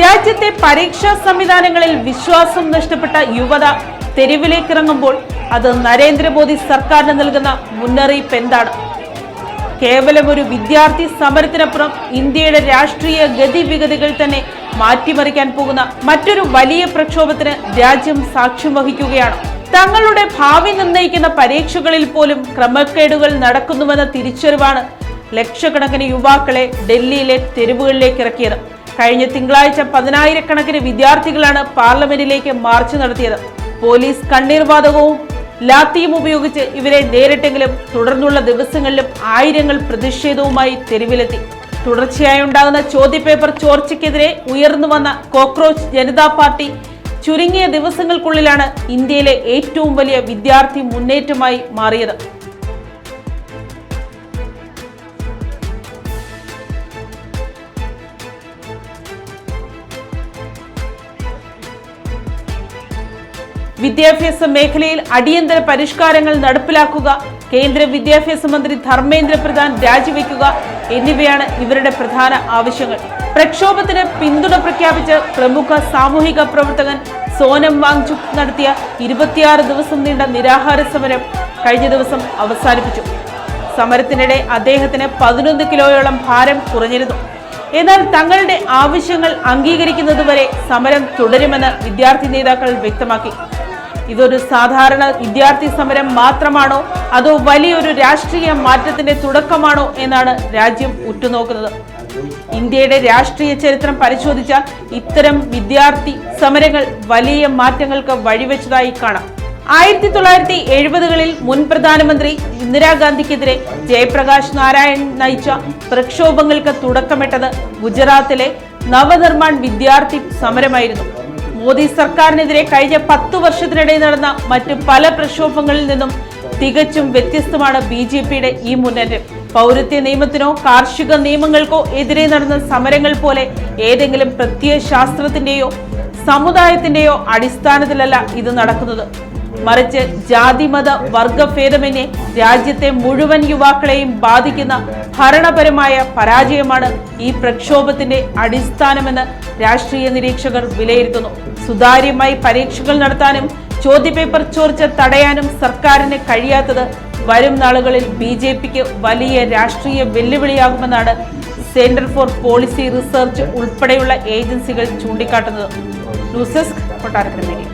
രാജ്യത്തെ പരീക്ഷാ സംവിധാനങ്ങളിൽ വിശ്വാസം നഷ്ടപ്പെട്ട യുവത തെരുവിലേക്കിറങ്ങുമ്പോൾ അത് നരേന്ദ്രമോദി സർക്കാരിന് നൽകുന്ന മുന്നറിയിപ്പ് എന്താണ്? കേവലം ഒരു വിദ്യാർത്ഥി സമരത്തിനപ്പുറം ഇന്ത്യയുടെ രാഷ്ട്രീയ ഗതിവിഗതികൾ തന്നെ മാറ്റിമറിക്കാൻ പോകുന്ന മറ്റൊരു വലിയ പ്രക്ഷോഭത്തിന് രാജ്യം സാക്ഷ്യം വഹിക്കുകയാണ്. തങ്ങളുടെ ഭാവി നിർണ്ണയിക്കുന്ന പരീക്ഷകളിൽ പോലും ക്രമക്കേടുകൾ നടക്കുന്നുവെന്ന തിരിച്ചറിവാണ് ലക്ഷക്കണക്കിന് യുവാക്കളെ ഡൽഹിയിലെ തെരുവുകളിലേക്ക് ഇറക്കിയത്. കഴിഞ്ഞ തിങ്കളാഴ്ച 10,000-കണക്കിന് വിദ്യാർത്ഥികളാണ് പാർലമെന്റിലേക്ക് മാർച്ച് നടത്തിയത്. പോലീസ് കണ്ണീർവാതകവും ലാത്തിയും ഉപയോഗിച്ച് ഇവരെ നേരിട്ടെങ്കിലും തുടർന്നുള്ള ദിവസങ്ങളിലും ആയിരങ്ങൾ പ്രതിഷേധവുമായി തെരുവിലെത്തി. തുടർച്ചയായി ഉണ്ടാകുന്ന ചോദ്യപേപ്പർ ചോർച്ചയ്ക്കെതിരെ ഉയർന്നു വന്ന കോക്രോച്ച് ജനതാ പാർട്ടി ചുരുങ്ങിയ ദിവസങ്ങൾക്കുള്ളിലാണ് ഇന്ത്യയിലെ ഏറ്റവും വലിയ വിദ്യാർത്ഥി മുന്നേറ്റമായി മാറിയത്. വിദ്യാഭ്യാസ മേഖലയിൽ അടിയന്തര പരിഷ്കാരങ്ങൾ നടപ്പിലാക്കുക, കേന്ദ്ര വിദ്യാഭ്യാസ മന്ത്രി ധർമ്മേന്ദ്ര പ്രധാൻ രാജിവെക്കുക എന്നിവയാണ് ഇവരുടെ പ്രധാന ആവശ്യങ്ങൾ. പ്രക്ഷോഭത്തിന് പിന്തുണ പ്രഖ്യാപിച്ച് പ്രമുഖ സാമൂഹിക പ്രവർത്തകൻ സോനം വാങ്ചുക് നടത്തിയ 26 ദിവസം നീണ്ട നിരാഹാര സമരം കഴിഞ്ഞ ദിവസം അവസാനിപ്പിച്ചു. സമരത്തിനിടെ അദ്ദേഹത്തിന് 11 കിലോയോളം ഭാരം കുറഞ്ഞിരുന്നു. എന്നാൽ തങ്ങളുടെ ആവശ്യങ്ങൾ അംഗീകരിക്കുന്നതുവരെ സമരം തുടരുമെന്ന് വിദ്യാർത്ഥി നേതാക്കൾ വ്യക്തമാക്കി. ഇതൊരു സാധാരണ വിദ്യാർത്ഥി സമരം മാത്രമാണോ അതോ വലിയൊരു രാഷ്ട്രീയ മാറ്റത്തിന്റെ തുടക്കമാണോ എന്നാണ് രാജ്യം ഉറ്റുനോക്കുന്നത്. ഇന്ത്യയുടെ രാഷ്ട്രീയ ചരിത്രം പരിശോധിച്ചാൽ ഇത്തരം വിദ്യാർത്ഥി സമരങ്ങൾ വലിയ മാറ്റങ്ങൾക്ക് വഴിവെച്ചതായി കാണാം. 1970-കളിൽ മുൻ പ്രധാനമന്ത്രി ഇന്ദിരാഗാന്ധിക്കെതിരെ ജയപ്രകാശ് നാരായൺ നയിച്ച പ്രക്ഷോഭങ്ങൾക്ക് തുടക്കമിട്ടത് ഗുജറാത്തിലെ നവനിർമ്മാൺ വിദ്യാർത്ഥി സമരമായിരുന്നു. മോദി സർക്കാരിനെതിരെ കഴിഞ്ഞ 10 വർഷത്തിനിടെ നടന്ന മറ്റു പല പ്രക്ഷോഭങ്ങളിൽ നിന്നും തികച്ചും വ്യത്യസ്തമാണ് BJPയുടെ ഈ മുന്നേറ്റം. പൗരത്വ നിയമത്തിനോ കാർഷിക നിയമങ്ങൾക്കോ എതിരെ നടന്ന സമരങ്ങൾ പോലെ ഏതെങ്കിലും പ്രത്യയശാസ്ത്രത്തിന്റെയോ സമുദായത്തിന്റെയോ അടിസ്ഥാനത്തിലല്ല ഇത് നടക്കുന്നത്. മറിച്ച് ജാതിമത വർഗഭേദമന്യേ രാജ്യത്തെ മുഴുവൻ യുവാക്കളെയും ബാധിക്കുന്ന ഭരണപരമായ പരാജയമാണ് ഈ പ്രക്ഷോഭത്തിന്റെ അടിസ്ഥാനമെന്ന് രാഷ്ട്രീയ നിരീക്ഷകർ വിലയിരുത്തുന്നു. സുതാര്യമായി പരീക്ഷകൾ നടത്താനും ചോദ്യപേപ്പർ ചോർച്ച തടയാനും സർക്കാരിന് കഴിയാത്തത് വരും നാളുകളിൽ BJPക്ക് വലിയ രാഷ്ട്രീയ വെല്ലുവിളിയാകുമെന്നാണ് സെന്റർ ഫോർ പോളിസി റിസർച്ച് ഉൾപ്പെടെയുള്ള ഏജൻസികൾ ചൂണ്ടിക്കാട്ടുന്നത്. News desk Kottarakkara media.